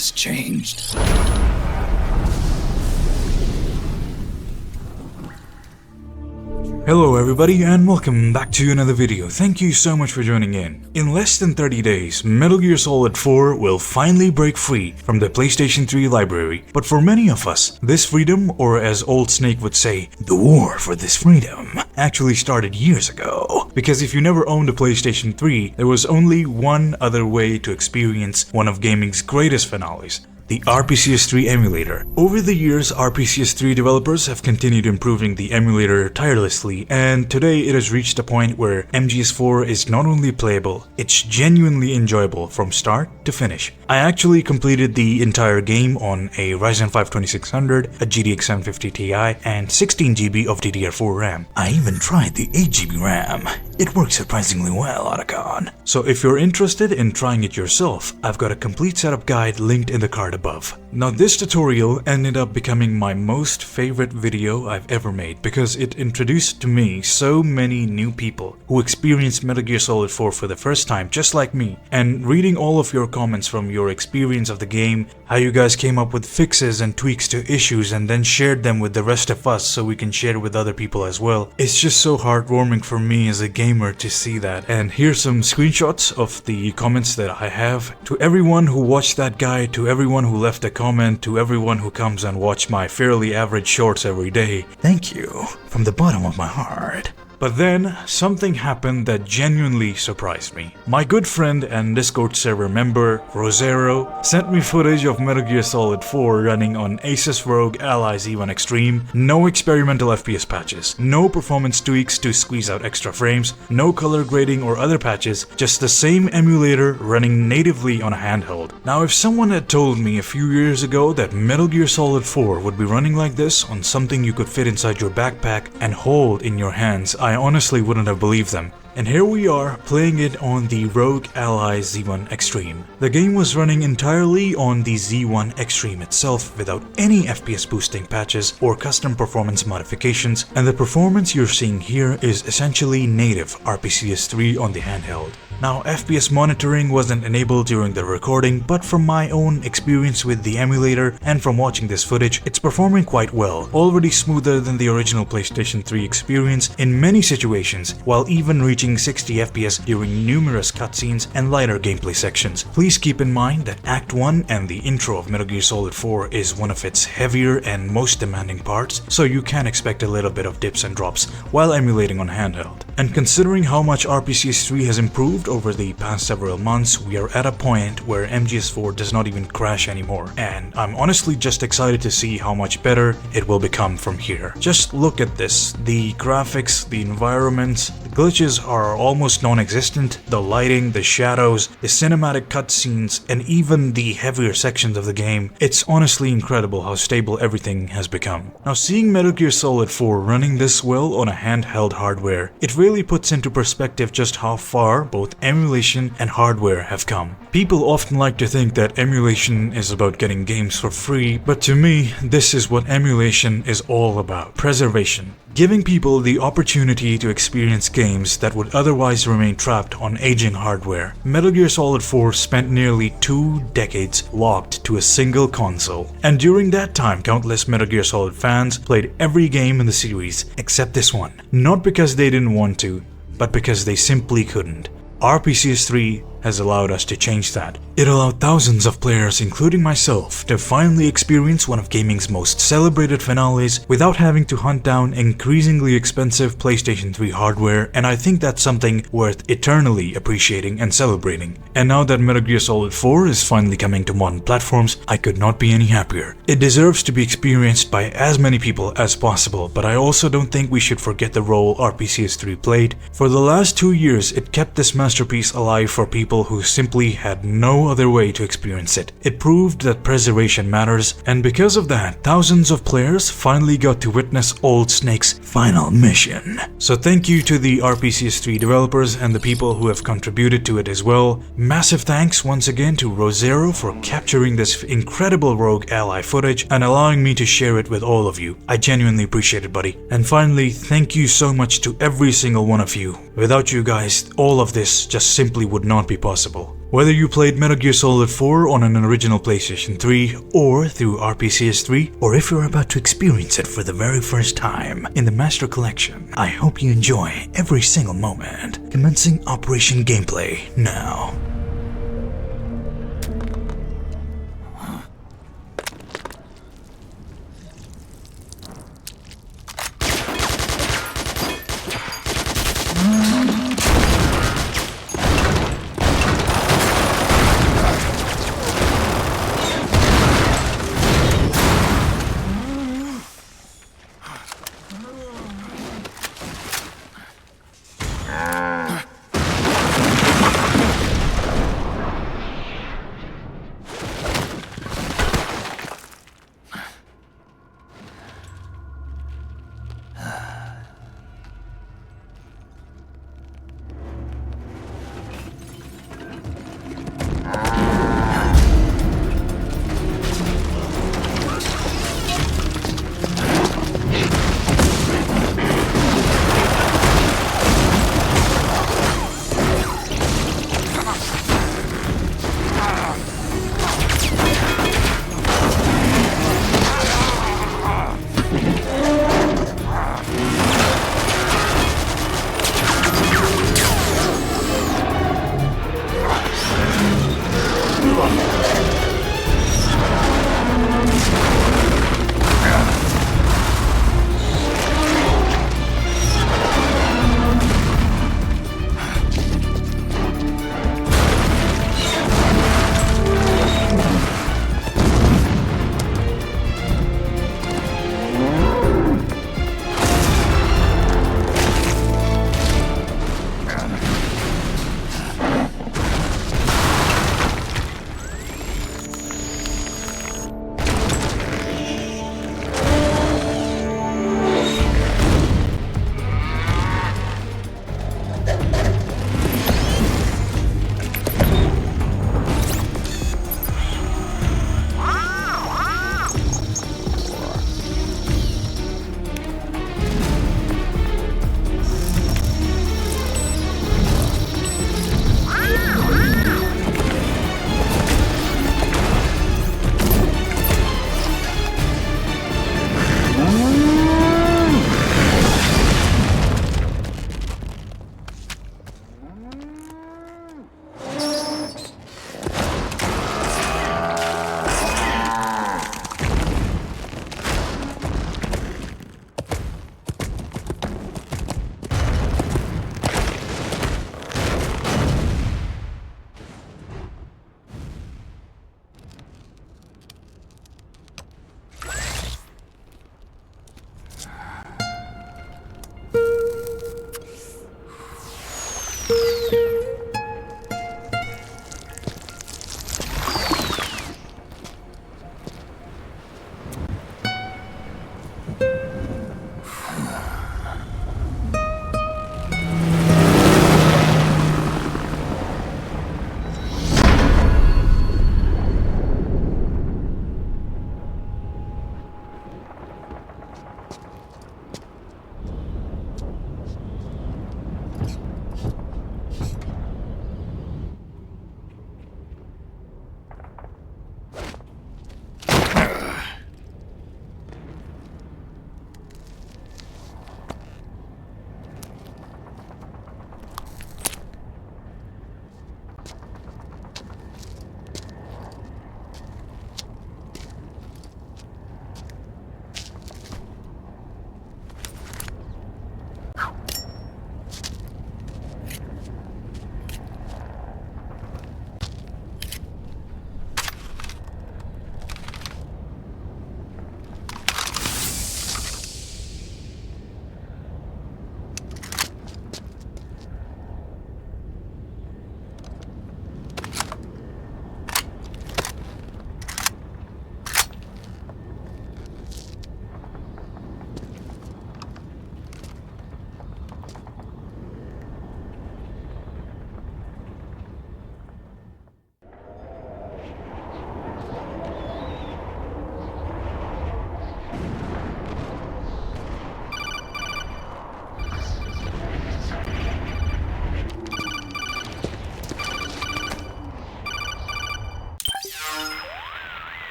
has changed. Hello everybody and welcome back to another video. Thank you so much for joining in. In less than 30 days, Metal Gear Solid 4 will finally break free from the PlayStation 3 library. But for many of us, this freedom, or as Old Snake would say, the war for this freedom, actually started years ago. Because if you never owned a PlayStation 3, there was only one other way to experience one of gaming's greatest finales: the RPCS3 emulator. Over the years, RPCS3 developers have continued improving the emulator tirelessly, and today it has reached a point where MGS4 is not only playable, it's genuinely enjoyable from start to finish. I actually completed the entire game on a Ryzen 5 2600, a GTX 750 Ti, and 16GB of DDR4 RAM. I even tried the 8GB RAM. It works surprisingly well, Otacon. So if you're interested in trying it yourself, I've got a complete setup guide linked in the card above. Now this tutorial ended up becoming my most favorite video I've ever made because it introduced to me so many new people who experienced Metal Gear Solid 4 for the first time just like me, and reading all of your comments from your experience of the game, how you guys came up with fixes and tweaks to issues and then shared them with the rest of us so we can share with other people as well. It's just so heartwarming for me as a gamer to see that. And here's some screenshots of the comments that I have. To everyone who watched that guide, to everyone who left a comment, to everyone who comes and watch my fairly average shorts every day, thank you from the bottom of my heart. But then, something happened that genuinely surprised me. My good friend and Discord server member, Rozero, sent me footage of Metal Gear Solid 4 running on Asus ROG Ally Z1 Extreme, no experimental FPS patches, no performance tweaks to squeeze out extra frames, no color grading or other patches, just the same emulator running natively on a handheld. Now if someone had told me a few years ago that Metal Gear Solid 4 would be running like this on something you could fit inside your backpack and hold in your hands, I honestly wouldn't have believed them. And here we are, playing it on the ROG Ally Z1 Extreme. The game was running entirely on the Z1 Extreme itself without any FPS boosting patches or custom performance modifications, and the performance you're seeing here is essentially native RPCS3 on the handheld. Now, FPS monitoring wasn't enabled during the recording, but from my own experience with the emulator and from watching this footage, it's performing quite well, already smoother than the original PlayStation 3 experience in many situations, while even reaching 60 FPS during numerous cutscenes and lighter gameplay sections. Please keep in mind that Act 1 and the intro of Metal Gear Solid 4 is one of its heavier and most demanding parts, so you can expect a little bit of dips and drops while emulating on handheld. And considering how much RPCS3 has improved over the past several months, we are at a point where MGS4 does not even crash anymore, and I'm honestly just excited to see how much better it will become from here. Just look at this. The graphics, the environments, the glitches are almost non-existent, the lighting, the shadows, the cinematic cutscenes, and even the heavier sections of the game. It's honestly incredible how stable everything has become. Now seeing Metal Gear Solid 4 running this well on a handheld hardware, it really puts into perspective just how far both emulation and hardware have come. People often like to think that emulation is about getting games for free, but to me, this is what emulation is all about: preservation. Giving people the opportunity to experience games that would otherwise remain trapped on aging hardware. Metal Gear Solid 4 spent nearly 2 decades locked to a single console, and during that time countless Metal Gear Solid fans played every game in the series except this one. Not because they didn't want to, but because they simply couldn't. RPCS3 has allowed us to change that. It allowed thousands of players, including myself, to finally experience one of gaming's most celebrated finales without having to hunt down increasingly expensive PlayStation 3 hardware, and I think that's something worth eternally appreciating and celebrating. And now that Metal Gear Solid 4 is finally coming to modern platforms, I could not be any happier. It deserves to be experienced by as many people as possible, but I also don't think we should forget the role RPCS3 played. For the last 2 years, it kept this masterpiece alive for people who simply had no other way to experience it. It proved that preservation matters, and because of that, thousands of players finally got to witness Old Snake's final mission. So thank you to the RPCS3 developers and the people who have contributed to it as well. Massive thanks once again to Rozero for capturing this incredible ROG Ally footage and allowing me to share it with all of you. I genuinely appreciate it, buddy. And finally, thank you so much to every single one of you. Without you guys, all of this just simply would not be possible. Whether you played Metal Gear Solid 4 on an original PlayStation 3 or through RPCS3, or if you're about to experience it for the very first time in the Master Collection, I hope you enjoy every single moment. Commencing Operation Gameplay now.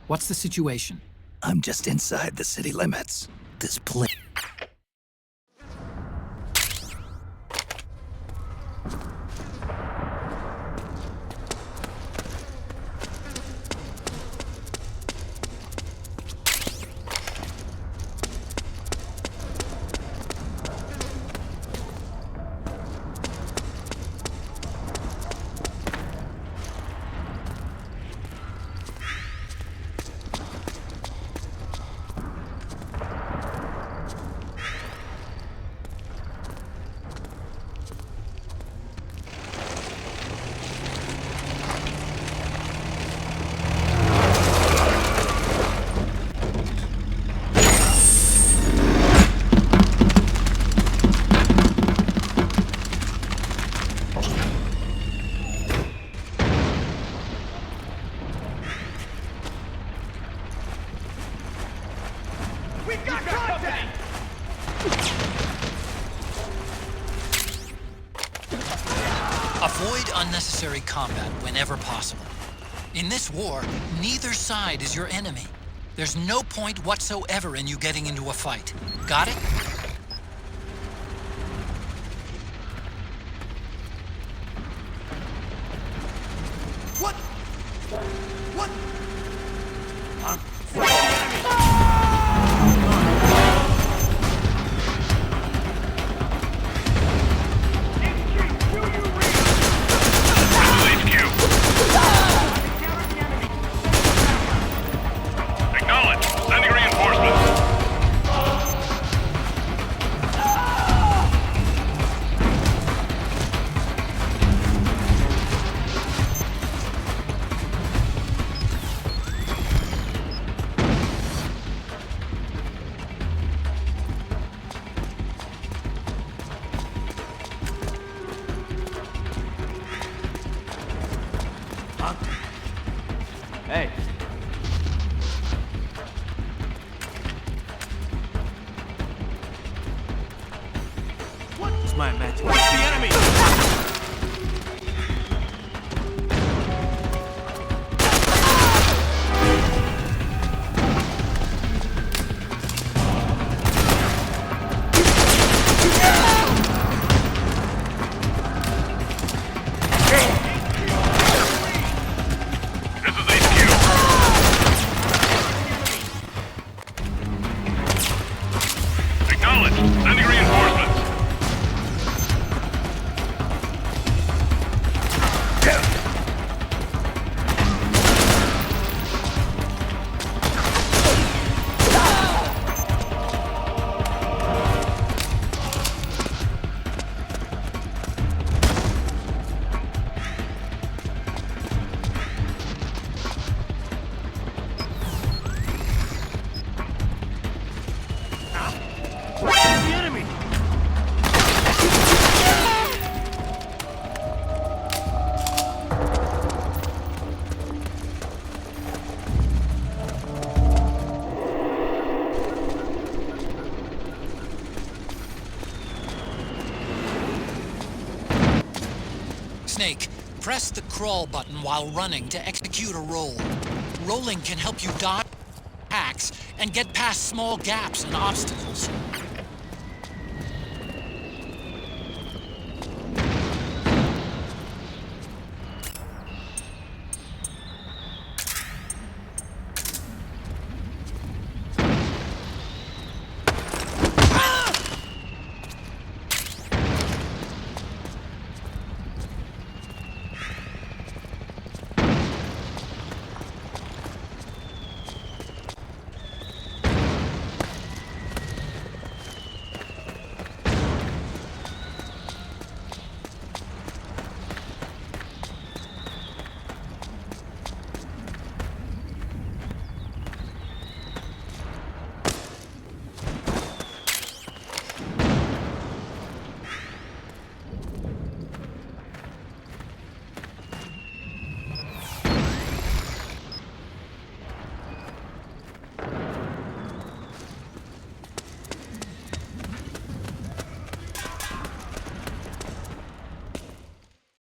What's the situation? I'm just inside the city limits. This place... Avoid unnecessary combat whenever possible. In this war, neither side is your enemy. There's no point whatsoever in you getting into a fight. Got it? What? What? Huh? Hey. What? It's my match. It's the enemy! Snake, press the crawl button while running to execute a roll. Rolling can help you dodge attacks and get past small gaps and obstacles.